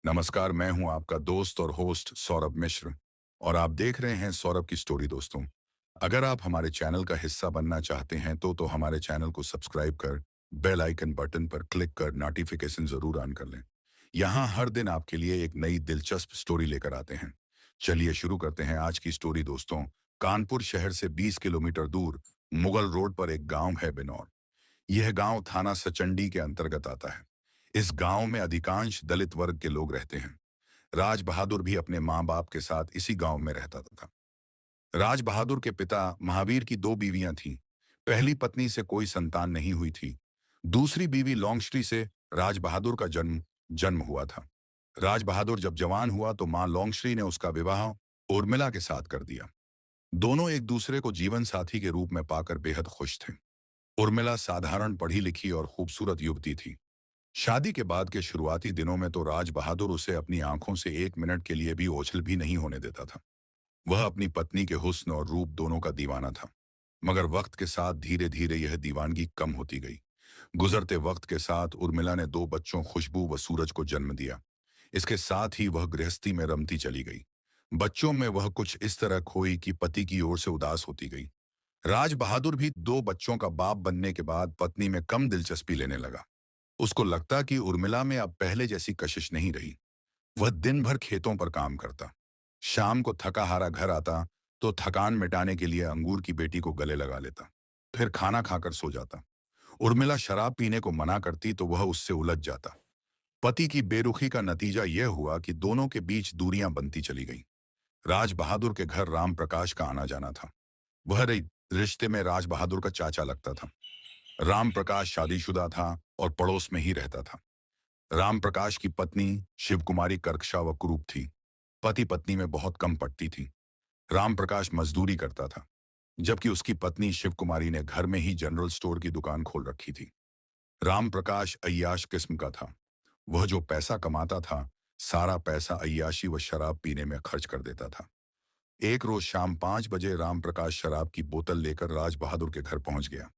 नमस्कार, मैं हूं आपका दोस्त और होस्ट सौरभ मिश्र और आप देख रहे हैं सौरभ की स्टोरी दोस्तों। अगर आप हमारे चैनल का हिस्सा बनना चाहते हैं तो हमारे चैनल को सब्सक्राइब कर बेल आइकन बटन पर क्लिक कर नोटिफिकेशन जरूर ऑन कर लें। यहाँ हर दिन आपके लिए एक नई दिलचस्प स्टोरी लेकर आते हैं। चलिए शुरू करते हैं आज की स्टोरी दोस्तों। कानपुर शहर से 20 किलोमीटर दूर मुगल रोड पर एक गांव है बिनौर। यह गांव थाना सचंडी के अंतर्गत आता है। इस गांव में अधिकांश दलित वर्ग के लोग रहते हैं। राज बहादुर भी अपने माँ बाप के साथ इसी गांव में रहता था। राज बहादुर के पिता महावीर की दो बीवियां थीं। पहली पत्नी से कोई संतान नहीं हुई थी। दूसरी बीवी लौंगश्री से राज बहादुर का जन्म जन्म हुआ था। राज बहादुर जब जवान हुआ तो मां लौंगश्री ने उसका विवाह उर्मिला के साथ कर दिया। दोनों एक दूसरे को जीवन साथी के रूप में पाकर बेहद खुश थे। उर्मिला साधारण पढ़ी लिखी और खूबसूरत युवती थी। शादी के बाद के शुरुआती दिनों में तो राज बहादुर उसे अपनी आंखों से एक मिनट के लिए भी ओझल भी नहीं होने देता था। वह अपनी पत्नी के हुस्न और रूप दोनों का दीवाना था। मगर वक्त के साथ धीरे धीरे यह दीवानगी कम होती गई। गुजरते वक्त के साथ उर्मिला ने दो बच्चों खुशबू व सूरज को जन्म दिया। इसके साथ ही वह गृहस्थी में रमती चली गई। बच्चों में वह कुछ इस तरह खोई कि पति की ओर से उदास होती गई। राज बहादुर भी दो बच्चों का बाप बनने के बाद पत्नी में कम दिलचस्पी लेने लगा। उसको लगता कि उर्मिला में अब पहले जैसी कशिश नहीं रही। वह दिन भर खेतों पर काम करता। शाम को थका हारा घर आता तो थकान मिटाने के लिए अंगूर की बेटी को गले लगा लेता। फिर खाना खाकर सो जाता। उर्मिला शराब पीने को मना करती तो वह उससे उलझ जाता। पति की बेरुखी का नतीजा यह हुआ कि दोनों के बीच दूरियां बनती चली गईं। राज बहादुर के घर राम प्रकाश का आना जाना था। वह रिश्ते में राज बहादुर का चाचा लगता था। राम प्रकाश शादीशुदा था और पड़ोस में ही रहता था। राम प्रकाश की पत्नी शिव कुमारी कर्कशा व कुरूप थी। पति पत्नी में बहुत कम पटती थी। राम प्रकाश मजदूरी करता था, जबकि उसकी पत्नी शिव कुमारी ने घर में ही जनरल स्टोर की दुकान खोल रखी थी। राम प्रकाश अय्याश किस्म का था। वह जो पैसा कमाता था, सारा पैसा अय्याशी व शराब पीने में खर्च कर देता था। एक रोज शाम 5 बजे राम प्रकाश शराब की बोतल लेकर राज बहादुर के घर पहुंच गया।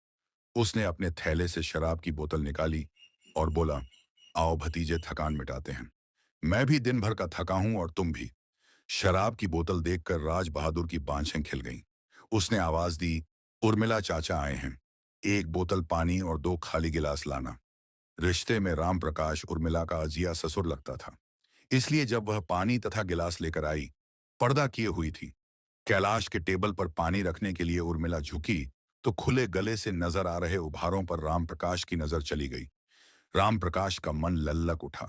उसने अपने थैले से शराब की बोतल निकाली और बोला, आओ भतीजे, थकान मिटाते हैं। मैं भी दिन भर का थका हूं और तुम भी। शराब की बोतल देखकर राज बहादुर की बांछें खिल गईं। उसने आवाज दी, उर्मिला चाचा आए हैं। एक बोतल पानी और दो खाली गिलास लाना। रिश्ते में राम प्रकाश उर्मिला का अजिया ससुर लगता था। इसलिए जब वह पानी तथा गिलास लेकर आई, पर्दा किए हुई थी। कैलाश के टेबल पर पानी रखने के लिए उर्मिला झुकी तो खुले गले से नजर आ रहे उभारों पर राम प्रकाश की नजर चली गई। राम प्रकाश का मन लल्लक उठा।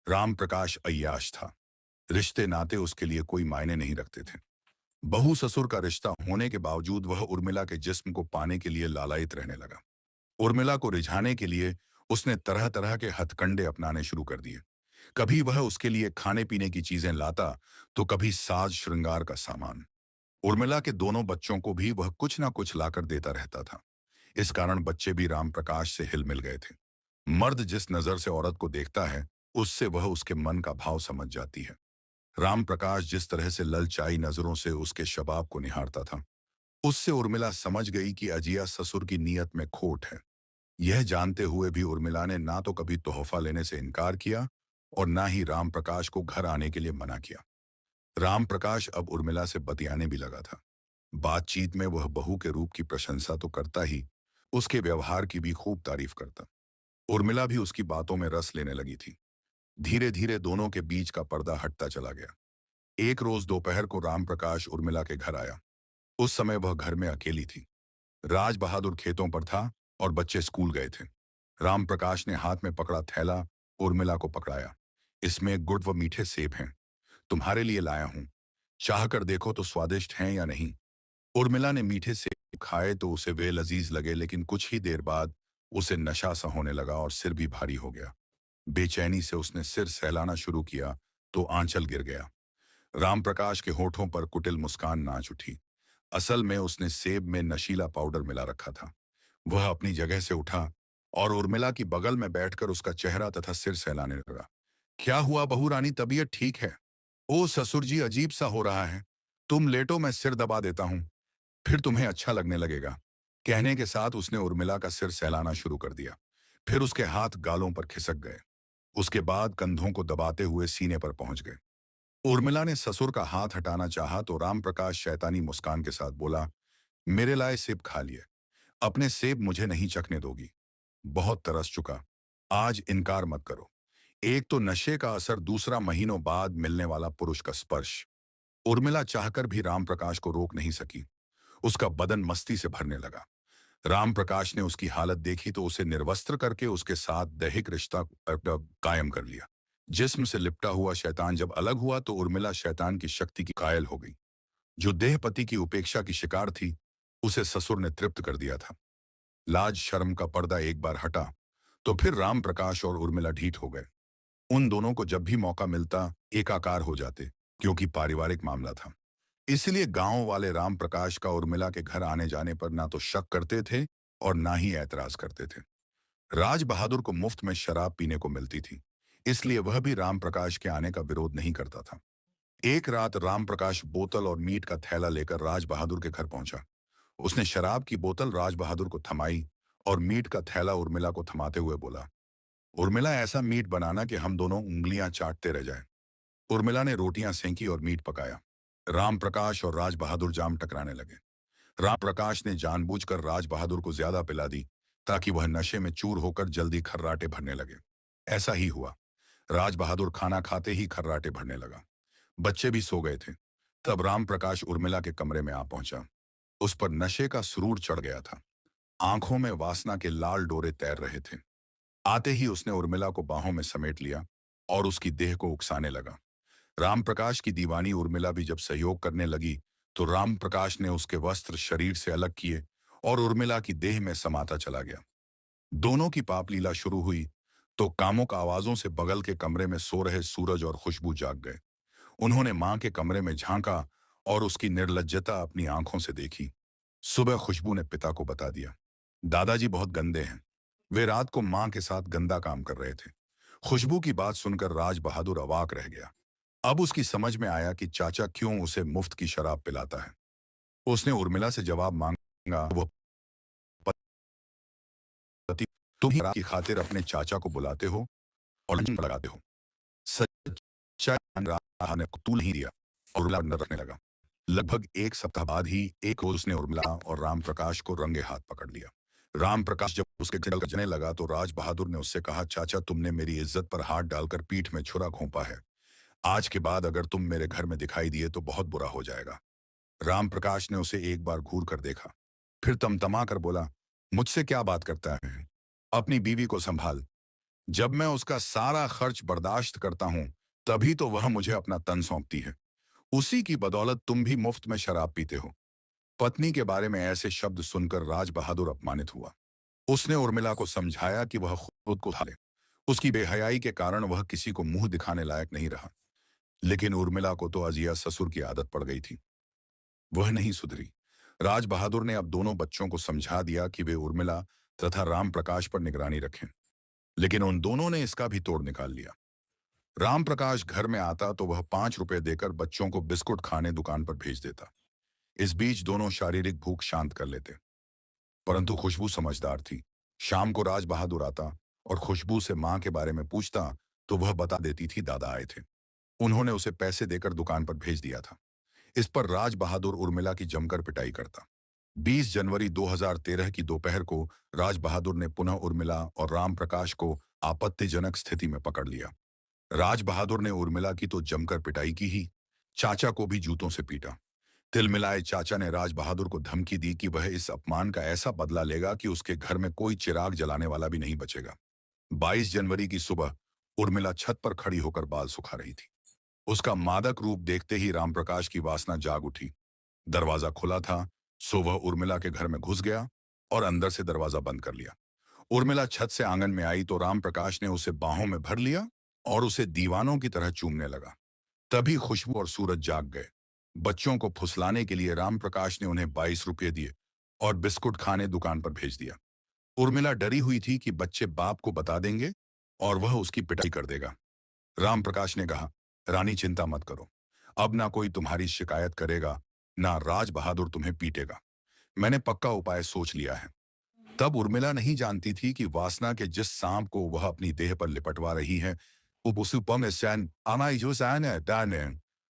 राम प्रकाश अय्याश था। रिश्ते नाते उसके लिए कोई मायने नहीं रखते थे। बहू ससुर का रिश्ता होने के बावजूद वह उर्मिला के जिस्म को पाने के लिए लालायित रहने लगा। उर्मिला को रिझाने के लिए उसने तरह तरह के हथकंडे अपनाने शुरू कर दिए। कभी वह उसके लिए खाने पीने की चीजें लाता तो कभी साज श्रृंगार का सामान। उर्मिला के दोनों बच्चों को भी वह कुछ ना कुछ लाकर देता रहता था। इस कारण बच्चे भी राम प्रकाश से हिल मिल गए थे। मर्द जिस नजर से औरत को देखता है, उससे वह उसके मन का भाव समझ जाती है। राम प्रकाश जिस तरह से ललचाई नजरों से उसके शबाब को निहारता था, उससे उर्मिला समझ गई कि अजिया ससुर की नीयत में खोट है। यह जानते हुए भी उर्मिला ने ना तो कभी तोहफा लेने से इनकार किया और ना ही राम प्रकाश को घर आने के लिए मना किया। राम प्रकाश अब उर्मिला से बतियाने भी लगा था। बातचीत में वह बहू के रूप की प्रशंसा तो करता ही, उसके व्यवहार की भी खूब तारीफ करता। उर्मिला भी उसकी बातों में रस लेने लगी थी। धीरे धीरे दोनों के बीच का पर्दा हटता चला गया। एक रोज दोपहर को राम प्रकाश उर्मिला के घर आया। उस समय वह घर में अकेली थी। राज बहादुर खेतों पर था और बच्चे स्कूल गए थे। राम प्रकाश ने हाथ में पकड़ा थैला उर्मिला को पकड़ाया। इसमें गुड़ व मीठे सेब हैं, तुम्हारे लिए लाया हूं। चाह कर देखो तो स्वादिष्ट हैं या नहीं। उर्मिला ने मीठे सेब खाए तो उसे वे लजीज लगे, लेकिन कुछ ही देर बाद उसे नशा सा होने लगा और सिर भी भारी हो गया। बेचैनी से उसने सिर सहलाना शुरू किया तो आंचल गिर गया। राम प्रकाश के होठों पर कुटिल मुस्कान नाच उठी। असल में उसने सेब में नशीला पाउडर मिला रखा था। वह अपनी जगह से उठा और उर्मिला की बगल में बैठकर उसका चेहरा तथा सिर सहलाने लगा। क्या हुआ बहू रानी, तबीयत ठीक है? ओ ससुर जी, अजीब सा हो रहा है। तुम लेटो, मैं सिर दबा देता हूं, फिर तुम्हें अच्छा लगने लगेगा। कहने के साथ उसने उर्मिला का सिर सहलाना शुरू कर दिया। फिर उसके हाथ गालों पर खिसक गए। उसके बाद कंधों को दबाते हुए सीने पर पहुंच गए। उर्मिला ने ससुर का हाथ हटाना चाहा तो राम प्रकाश शैतानी मुस्कान के साथ बोला, मेरे लाए सेब खा लिए, अपने सेब मुझे नहीं चखने दोगी? बहुत तरस चुका, आज इनकार मत करो। एक तो नशे का असर, दूसरा महीनों बाद मिलने वाला पुरुष का स्पर्श। उर्मिला चाहकर भी राम प्रकाश को रोक नहीं सकी। उसका बदन मस्ती से भरने लगा। राम प्रकाश ने उसकी हालत देखी तो उसे निर्वस्त्र करके उसके साथ दैहिक रिश्ता कायम कर लिया। जिस्म से लिपटा हुआ शैतान जब अलग हुआ तो उर्मिला शैतान की शक्ति की कायल हो गई। जो देहपति की उपेक्षा की शिकार थी, उसे ससुर ने तृप्त कर दिया था। लाज शर्म का पर्दा एक बार हटा तो फिर राम प्रकाश और उर्मिला ढीठ हो गए। उन दोनों को जब भी मौका मिलता एकाकार हो जाते, क्योंकि पारिवारिक मामला था। इसलिए गांव वाले राम प्रकाश का उर्मिला के घर आने जाने पर ना तो शक करते थे और ना ही ऐतराज करते थे। राज बहादुर को मुफ्त में शराब पीने को मिलती थी, इसलिए वह भी राम प्रकाश के आने का विरोध नहीं करता था। एक रात राम प्रकाश बोतल और मीट का थैला लेकर राज बहादुर के घर पहुंचा। उसने शराब की बोतल राज बहादुर को थमाई और मीट का थैला उर्मिला को थमाते हुए बोला, उर्मिला, ऐसा मीट बनाना कि हम दोनों उंगलियां चाटते रह जाएं। उर्मिला ने रोटियां सेंकी और मीट पकाया। राम प्रकाश और राज बहादुर जाम टकराने लगे। राम प्रकाश ने जानबूझकर राज बहादुर को ज्यादा पिला दी ताकि वह नशे में चूर होकर जल्दी खर्राटे भरने लगे। ऐसा ही हुआ। राज बहादुर खाना खाते ही खर्राटे भरने लगा। बच्चे भी सो गए थे। तब राम प्रकाश उर्मिला के कमरे में आ पहुंचा। उस पर नशे का सुरूर चढ़ गया था। आंखों में वासना के लाल डोरे तैर रहे थे। आते ही उसने उर्मिला को बाहों में समेट लिया और उसकी देह को उकसाने लगा। राम प्रकाश की दीवानी उर्मिला भी जब सहयोग करने लगी तो राम प्रकाश ने उसके वस्त्र शरीर से अलग किए और उर्मिला की देह में समाता चला गया। दोनों की पाप लीला शुरू हुई तो कामुक आवाजों से बगल के कमरे में सो रहे सूरज और खुशबू जाग गए। उन्होंने मां के कमरे में झांका और उसकी निर्लज्जता अपनी आंखों से देखी। सुबह खुशबू ने पिता को बता दिया, दादाजी बहुत गंदे हैं। वे रात को मां के साथ गंदा काम कर रहे थे। खुशबू की बात सुनकर राज बहादुर अवाक रह गया। अब उसकी समझ में आया कि चाचा क्यों उसे मुफ्त की शराब पिलाता है। उसने उर्मिला से जवाब मांगा, वो पति, तुम ही शराब की खातिर अपने चाचा को बुलाते हो और लंच लगाते हो। सच्चाई रहा ने तू नहीं दिया और उर्मिला न रखने लगा। लगभग एक सप्ताह बाद ही एक रोज उसने उर्मिला और राम प्रकाश को रंगे हाथ पकड़ लिया। राम प्रकाश जब उसके घर जने लगा तो राज बहादुर ने उससे कहा, चाचा, तुमने मेरी इज्जत पर हाथ डालकर पीठ में छुरा घोंपा है। आज के बाद अगर तुम मेरे घर में दिखाई दिए तो बहुत बुरा हो जाएगा। राम प्रकाश ने उसे एक बार घूर कर देखा, फिर तमतमा कर बोला, मुझसे क्या बात करता है? अपनी बीवी को संभाल। जब मैं उसका सारा खर्च बर्दाश्त करता हूं तभी तो वह मुझे अपना तन सौंपती है। उसी की बदौलत तुम भी मुफ्त में शराब पीते हो। पत्नी के बारे में ऐसे शब्द सुनकर राज बहादुर अपमानित हुआ। उसने उर्मिला को समझाया कि वह खुद को संभाले। उसकी बेहयाई के कारण वह किसी को मुंह दिखाने लायक नहीं रहा। लेकिन उर्मिला को तो अजिया ससुर की आदत पड़ गई थी। वह नहीं सुधरी। राज बहादुर ने अब दोनों बच्चों को समझा दिया कि वे उर्मिला तथा राम प्रकाश पर निगरानी रखें। लेकिन उन दोनों ने इसका भी तोड़ निकाल लिया। राम प्रकाश घर में आता तो वह 5 रुपए देकर बच्चों को बिस्कुट खाने दुकान पर भेज देता। इस बीच दोनों शारीरिक भूख शांत कर लेते। परंतु खुशबू समझदार थी। शाम को राज बहादुर आता और खुशबू से मां के बारे में पूछता तो वह बता देती थी, दादा आए थे। उन्होंने उसे पैसे देकर दुकान पर भेज दिया था। इस पर राज बहादुर उर्मिला की जमकर पिटाई करता। 20 जनवरी 2013 की दोपहर को राज बहादुर ने पुनः उर्मिला और राम प्रकाश को आपत्तिजनक स्थिति में पकड़ लिया। राज बहादुर ने उर्मिला की तो जमकर पिटाई की ही, चाचा को भी जूतों से पीटा। तिलमिलाए चाचा ने राज बहादुर को धमकी दी कि वह इस अपमान का ऐसा बदला लेगा कि उसके घर में कोई चिराग जलाने वाला भी नहीं बचेगा। 22 जनवरी की सुबह उर्मिला छत पर खड़ी होकर बाल सुखा रही थी। उसका मादक रूप देखते ही रामप्रकाश की वासना जाग उठी। दरवाजा खुला था, सो वह उर्मिला के घर में घुस गया और अंदर से दरवाजा बंद कर लिया। उर्मिला छत से आंगन में आई तो रामप्रकाश ने उसे बाहों में भर लिया और उसे दीवानों की तरह चूमने लगा। तभी खुशबू और सूरज जाग गए। बच्चों को फुसलाने के लिए रामप्रकाश ने उन्हें 22 रुपये दिए और बिस्कुट खाने दुकान पर भेज दिया। उर्मिला डरी हुई थी कि बच्चे बाप को बता देंगे और वह उसकी पिटाई कर देगा। रामप्रकाश ने कहा, रानी चिंता मत करो, अब ना कोई तुम्हारी शिकायत करेगा, ना राज बहादुर तुम्हें पीटेगा। मैंने पक्का उपाय सोच लिया है। तब उर्मिला नहीं जानती थी कि वासना के जिस सांप को वह अपनी देह पर लिपटवा रही है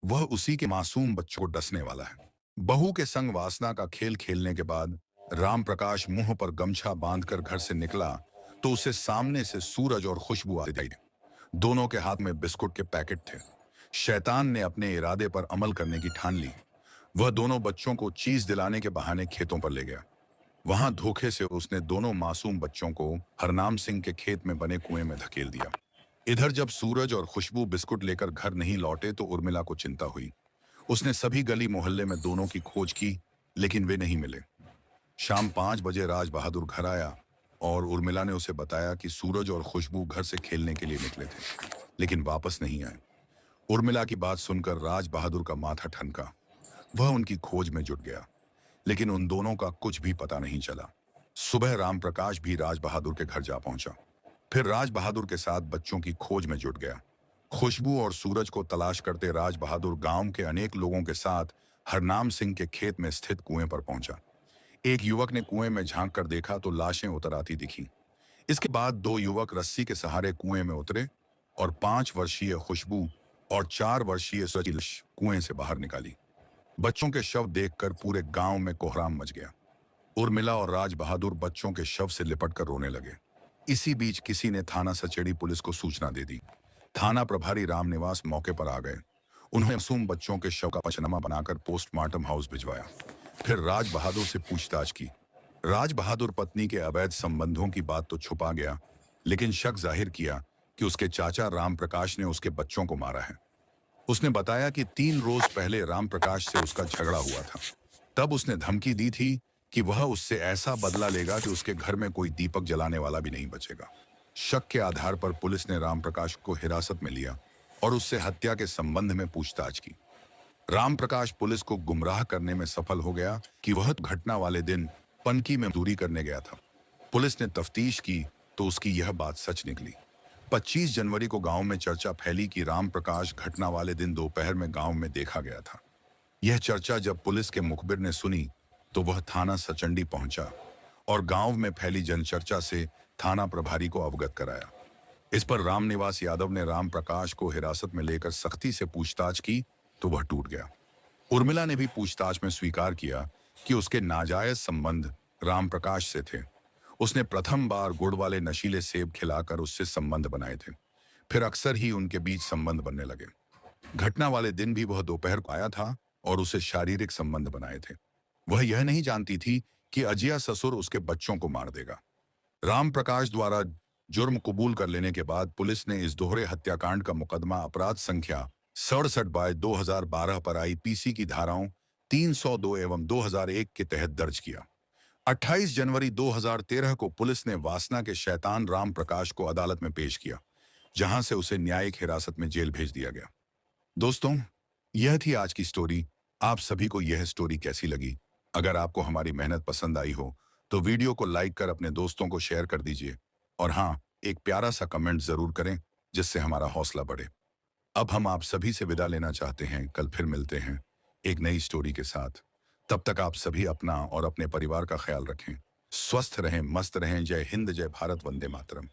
वह उसी के मासूम बच्चों को डसने वाला है। बहू के संग वासना का खेल खेलने के बाद राम प्रकाश मुंह पर गमछा बांधकर घर से निकला तो उसे सामने से सूरज और खुशबू आ गई। दोनों के हाथ में बिस्कुट के पैकेट थे। शैतान ने अपने इरादे पर अमल करने की ठान ली। वह दोनों बच्चों को चीज दिलाने के बहाने खेतों पर ले गया। वहां धोखे से उसने दोनों मासूम बच्चों को हरनाम सिंह के खेत में बने कुएं में धकेल दिया। इधर जब सूरज और खुशबू बिस्कुट लेकर घर नहीं लौटे तो उर्मिला को चिंता हुई। उसने सभी गली मोहल्ले में दोनों की खोज की, लेकिन वे नहीं मिले। शाम 5 बजे राज बहादुर घर आया और उर्मिला ने उसे बताया कि सूरज और खुशबू घर से खेलने के लिए निकले थे, लेकिन वापस नहीं आए। उर्मिला की बात सुनकर राज बहादुर का माथा ठनका। वह उनकी खोज में जुट गया, लेकिन उन दोनों का कुछ भी पता नहीं चला। सुबह राम प्रकाश भी राज बहादुर के घर जा पहुंचा। फिर राज बहादुर के साथ बच्चों की खोज में जुट गया। खुशबू और सूरज को तलाश करते राज बहादुर गांव के अनेक लोगों के साथ हरनाम सिंह के खेत में स्थित कुएं पर पहुंचा। एक युवक ने कुएं में झांक कर देखा तो लाशें उतर आती दिखी। इसके बाद 2 युवक रस्सी के सहारे कुएं में उतरे और 5 वर्षीय खुशबू और 4 वर्षीय सूरज कुएं से बाहर निकाली। बच्चों के शव देखकर पूरे गांव में कोहराम मच गया। उर्मिला और राज बहादुर बच्चों के शव से लिपटकर रोने लगे। इसी बीच किसी ने थाना सचेड़ी पुलिस को सूचना दे दी। थाना प्रभारी रामनिवास मौके पर आ गए। उन्होंने मासूम बच्चों के शव का पंचनामा बनाकर पोस्टमार्टम हाउस भिजवाया। फिर राज बहादुर से पूछताछ की। राज बहादुर पत्नी के अवैध संबंधों की बात तो छुपा गया, लेकिन शक जाहिर किया कि उसके चाचा राम प्रकाश ने उसके बच्चों को मारा है। उसने बताया कि 3 रोज पहले राम प्रकाश से उसका झगड़ा हुआ था। तब उसने धमकी दी थी कि वह उससे ऐसा बदला लेगा कि उसके घर में कोई दीपक जलाने वाला भी नहीं बचेगा। शक के आधार पर पुलिस ने राम प्रकाश को हिरासत में लिया और उससे हत्या के संबंध में पूछताछ की। राम प्रकाश पुलिस को गुमराह करने में सफल हो गया कि वह घटना वाले दिन पनकी में मजदूरी करने गया था। पुलिस ने तफ्तीश की तो उसकी यह बात सच निकली। 25 जनवरी को गांव में चर्चा फैली कि राम प्रकाश घटना वाले दिन दोपहर में गांव में देखा गया था। यह चर्चा जब पुलिस के मुखबिर ने सुनी तो वह थाना सचंडी पहुंचा और गांव में फैली जनचर्चा से थाना प्रभारी को अवगत कराया। इस पर रामनिवास यादव ने राम प्रकाश को हिरासत में लेकर सख्ती से पूछताछ की तो वह टूट गया। उर्मिला ने भी पूछताछ में स्वीकार किया कि उसके नाजायज संबंध राम प्रकाश से थे। उसने प्रथम बार गुड़ वाले नशीले सेब खिलाकर उससे संबंध बनाए थे। फिर अक्सर ही उनके बीच संबंध बनने लगे। घटना वाले दिन भी वह दोपहर को आया था और उसे शारीरिक संबंध बनाए थे। वह यह नहीं जानती थी कि अजिया ससुर उसके बच्चों को मार देगा। राम प्रकाश द्वारा जुर्म कबूल कर लेने के बाद पुलिस ने इस दोहरे हत्याकांड का मुकदमा अपराध संख्या 67/2012 पर आईपीसी की धाराओं 302 एवं 2001 के तहत दर्ज किया। 28 जनवरी 2013 को पुलिस ने वासना के शैतान राम प्रकाश को अदालत में पेश किया, जहां से उसे न्यायिक हिरासत में जेल भेज दिया गया। दोस्तों, यह थी आज की स्टोरी। आप सभी को यह स्टोरी कैसी लगी? अगर आपको हमारी मेहनत पसंद आई हो तो वीडियो को लाइक कर अपने दोस्तों को शेयर कर दीजिए और हाँ, एक प्यारा सा कमेंट जरूर करें जिससे हमारा हौसला बढ़े। अब हम आप सभी से विदा लेना चाहते हैं। कल फिर मिलते हैं एक नई स्टोरी के साथ। तब तक आप सभी अपना और अपने परिवार का ख्याल रखें। स्वस्थ रहें, मस्त रहें। जय हिंद, जय भारत, वंदे मातरम।